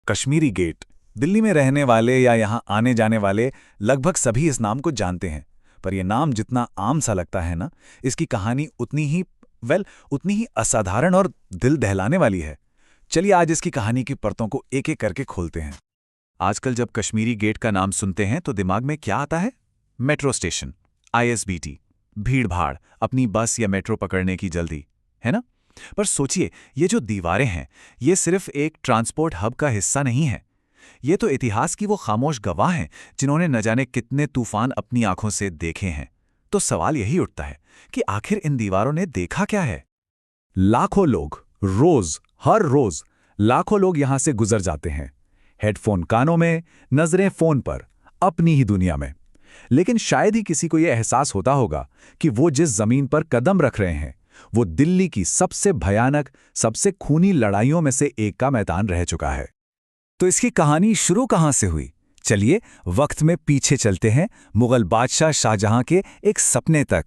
Kashmiri gate. Delhi में रहने वाले या यहाँ आने जाने वाले लगभग सभी इस नाम को जानते हैं। पर यह नाम जितना आम सा लगता है ना, इसकी कहानी उतनी ही असाधारण और दिल दहलाने वाली है। चलिए आज इसकी कहानी की परतों को एक एक करके खोलते हैं। आजकल जब कश्मीरी गेट का नाम सुनते हैं तो दिमाग में क्या आता है? मेट्रो स्टेशन, आईएसबीटी, भीड़-भाड़, अपनी बस या मेट्रो पकड़ने की जल्दी, है ना? पर सोचिए, ये जो दीवारें हैं, ये सिर्फ एक ट्रांसपोर्ट हब का हिस्सा नहीं है। ये तो इतिहास की वो खामोश गवाह हैं जिन्होंने न जाने कितने तूफान अपनी आंखों से देखे हैं। तो सवाल यही उठता है कि आखिर इन दीवारों ने देखा क्या है? लाखों लोग, हर रोज लाखों लोग यहां से गुजर जाते हैं। हेडफोन कानों में, नजरें फोन पर, अपनी ही दुनिया में। लेकिन शायद ही किसी को यह एहसास होता होगा कि वो जिस जमीन पर कदम रख रहे हैं, वो दिल्ली की सबसे भयानक, सबसे खूनी लड़ाइयों में से एक का मैदान रह चुका है। तो इसकी कहानी शुरू कहां से हुई? चलिए वक्त में पीछे चलते हैं, मुगल बादशाह शाहजहां के एक सपने तक।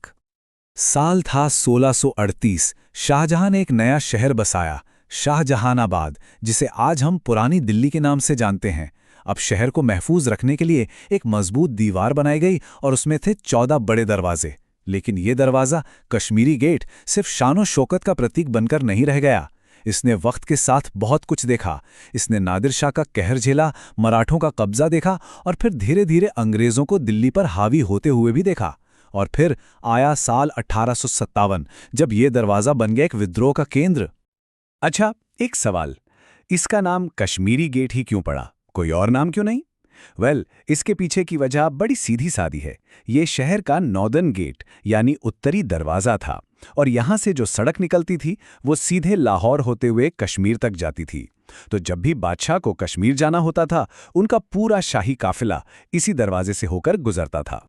साल था 1638। शाहजहां ने एक नया शहर बसाया, शाहजहानाबाद, जिसे आज हम पुरानी दिल्ली के नाम से जानते हैं। अब शहर को महफूज रखने के लिए एक मजबूत दीवार बनाई गई और उसमें थे 14 बड़े दरवाजे। लेकिन ये दरवाज़ा, कश्मीरी गेट, सिर्फ शानो शौकत का प्रतीक बनकर नहीं रह गया। इसने वक्त के साथ बहुत कुछ देखा। इसने नादिर शाह का कहर झेला, मराठों का कब्जा देखा और फिर धीरे धीरे अंग्रेज़ों को दिल्ली पर हावी होते हुए भी देखा। और फिर आया साल 1857, जब ये दरवाज़ा बन गया एक विद्रोह का केंद्र। अच्छा, एक सवाल, इसका नाम कश्मीरी गेट ही क्यों पड़ा? कोई और नाम क्यों नहीं? इसके पीछे की वजह बड़ी सीधी सादी है। ये शहर का नॉर्दर्न गेट यानी उत्तरी दरवाज़ा था और यहाँ से जो सड़क निकलती थी वो सीधे लाहौर होते हुए कश्मीर तक जाती थी। तो जब भी बादशाह को कश्मीर जाना होता था, उनका पूरा शाही काफिला इसी दरवाजे से होकर गुजरता था।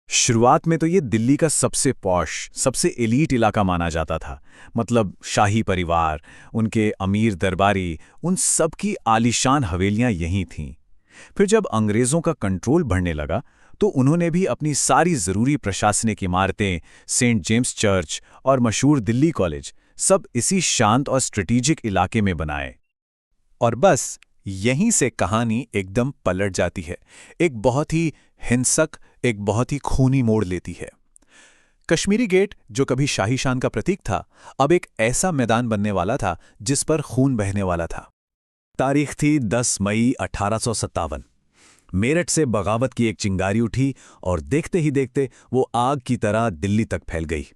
शुरुआत में तो ये दिल्ली का सबसे पॉश, सबसे एलीट इलाका माना जाता था। मतलब शाही परिवार, उनके अमीर दरबारी, उन सब की आलीशान हवेलियां यहीं थीं। फिर जब अंग्रेज़ों का कंट्रोल बढ़ने लगा तो उन्होंने भी अपनी सारी ज़रूरी प्रशासनिक इमारतें, सेंट जेम्स चर्च और मशहूर दिल्ली कॉलेज, सब इसी शांत और स्ट्रेटेजिक इलाके में बनाए। और बस यहीं से कहानी एकदम पलट जाती है। एक बहुत ही हिंसक, एक बहुत ही खूनी मोड़ लेती है। कश्मीरी गेट, जो कभी शाही शान का प्रतीक था, अब एक ऐसा मैदान बनने वाला था जिस पर खून बहने वाला था। तारीख थी 10 मई 1857। मेरठ से बगावत की एक चिंगारी उठी और देखते ही देखते वो आग की तरह दिल्ली तक फैल गई।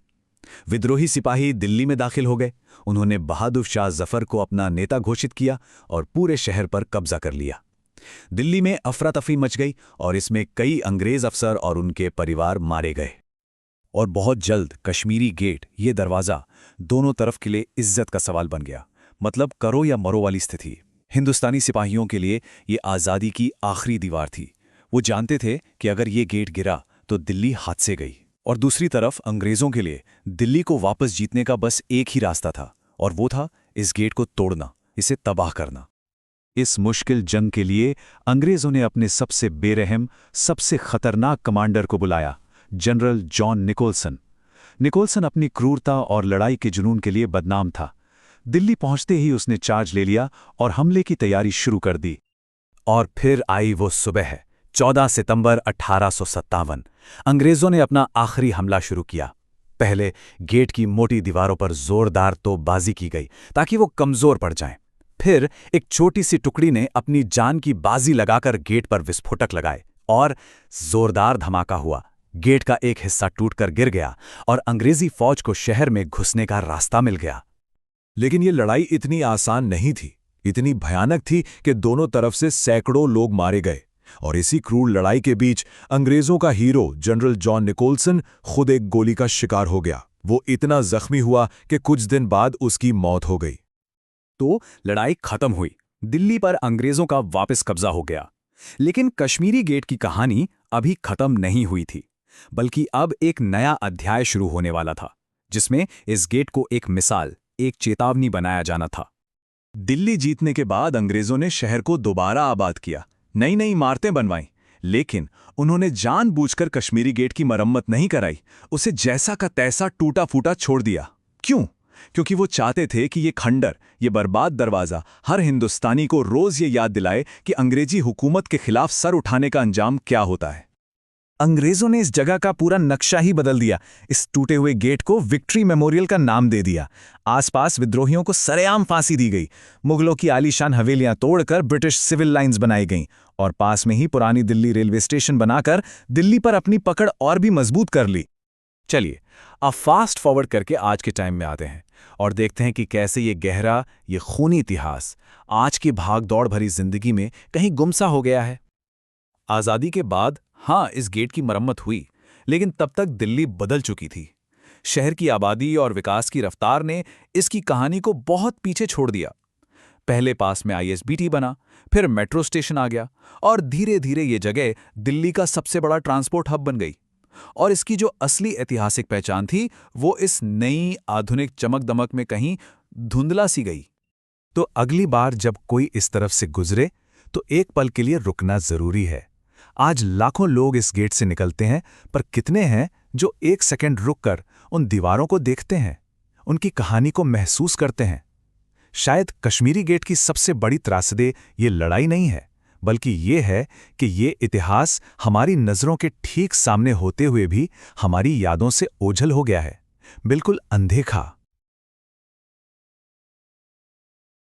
विद्रोही सिपाही दिल्ली में दाखिल हो गए। उन्होंने बहादुर शाह जफर को अपना नेता घोषित किया और पूरे शहर पर कब्जा कर लिया। दिल्ली में अफरा तफरी मच गई और इसमें कई अंग्रेज अफसर और उनके परिवार मारे गए। और बहुत जल्द कश्मीरी गेट, ये दरवाज़ा, दोनों तरफ के लिए इज्जत का सवाल बन गया। मतलब करो या मरो वाली स्थिति। हिंदुस्तानी सिपाहियों के लिए ये आज़ादी की आखिरी दीवार थी। वो जानते थे कि अगर ये गेट गिरा तो दिल्ली हाथ से गई। और दूसरी तरफ अंग्रेज़ों के लिए दिल्ली को वापस जीतने का बस एक ही रास्ता था, और वो था इस गेट को तोड़ना, इसे तबाह करना। इस मुश्किल जंग के लिए अंग्रेज़ों ने अपने सबसे बेरहम, सबसे खतरनाक कमांडर को बुलाया, जनरल जॉन निकोलसन। निकोलसन अपनी क्रूरता और लड़ाई के जुनून के लिए बदनाम था। दिल्ली पहुंचते ही उसने चार्ज ले लिया और हमले की तैयारी शुरू कर दी। और फिर आई वो सुबह, 14 सितंबर 1857। अंग्रेज़ों ने अपना आखिरी हमला शुरू किया। पहले गेट की मोटी दीवारों पर जोरदार तोपबाजी की गई ताकि वो कमज़ोर पड़ जाएं। फिर एक छोटी सी टुकड़ी ने अपनी जान की बाजी लगाकर गेट पर विस्फोटक लगाए और जोरदार धमाका हुआ। गेट का एक हिस्सा टूटकर गिर गया और अंग्रेजी फौज को शहर में घुसने का रास्ता मिल गया। लेकिन ये लड़ाई इतनी आसान नहीं थी, इतनी भयानक थी कि दोनों तरफ से सैकड़ों लोग मारे गए। और इसी क्रूर लड़ाई के बीच अंग्रेजों का हीरो जनरल जॉन निकोलसन खुद एक गोली का शिकार हो गया। वो इतना जख्मी हुआ कि कुछ दिन बाद उसकी मौत हो गई। तो लड़ाई खत्म हुई, दिल्ली पर अंग्रेजों का वापस कब्जा हो गया। लेकिन कश्मीरी गेट की कहानी अभी खत्म नहीं हुई थी, बल्कि अब एक नया अध्याय शुरू होने वाला था, जिसमें इस गेट को एक मिसाल, एक चेतावनी बनाया जाना था। दिल्ली जीतने के बाद अंग्रेजों ने शहर को दोबारा आबाद किया, नई नई इमारतें बनवाईं, लेकिन उन्होंने जानबूझकर कश्मीरी गेट की मरम्मत नहीं कराई। उसे जैसा का तैसा टूटा फूटा छोड़ दिया। क्यों? क्योंकि वो चाहते थे कि ये खंडर, ये बर्बाद दरवाज़ा हर हिंदुस्तानी को रोज़ ये याद दिलाए कि अंग्रेजी हुकूमत के खिलाफ सर उठाने का अंजाम क्या होता है। अंग्रेज़ों ने इस जगह का पूरा नक्शा ही बदल दिया। इस टूटे हुए गेट को विक्ट्री मेमोरियल का नाम दे दिया। आसपास विद्रोहियों को सरेआम फांसी दी गई। मुगलों की आलीशान हवेलियां तोड़कर ब्रिटिश सिविल लाइंस बनाई गईं और पास में ही पुरानी दिल्ली रेलवे स्टेशन बनाकर दिल्ली पर अपनी पकड़ और भी मजबूत कर ली। चलिए अब फास्ट फॉरवर्ड करके आज के टाइम में आते हैं और देखते हैं कि कैसे ये गहरा, ये खूनी इतिहास आज की भाग दौड़ भरी जिंदगी में कहीं गुमसा हो गया है। आज़ादी के बाद हाँ, इस गेट की मरम्मत हुई, लेकिन तब तक दिल्ली बदल चुकी थी। शहर की आबादी और विकास की रफ्तार ने इसकी कहानी को बहुत पीछे छोड़ दिया। पहले पास में आईएसबीटी बना, फिर मेट्रो स्टेशन आ गया और धीरे धीरे ये जगह दिल्ली का सबसे बड़ा ट्रांसपोर्ट हब बन गई। और इसकी जो असली ऐतिहासिक पहचान थी वो इस नई आधुनिक चमक दमक में कहीं धुंधला सी गई। तो अगली बार जब कोई इस तरफ से गुजरे तो एक पल के लिए रुकना जरूरी है। आज लाखों लोग इस गेट से निकलते हैं, पर कितने हैं जो एक सेकंड रुककर उन दीवारों को देखते हैं, उनकी कहानी को महसूस करते हैं। शायद कश्मीरी गेट की सबसे बड़ी त्रासदी ये लड़ाई नहीं है, बल्कि ये है कि ये इतिहास हमारी नज़रों के ठीक सामने होते हुए भी हमारी यादों से ओझल हो गया है, बिल्कुल अनदेखा।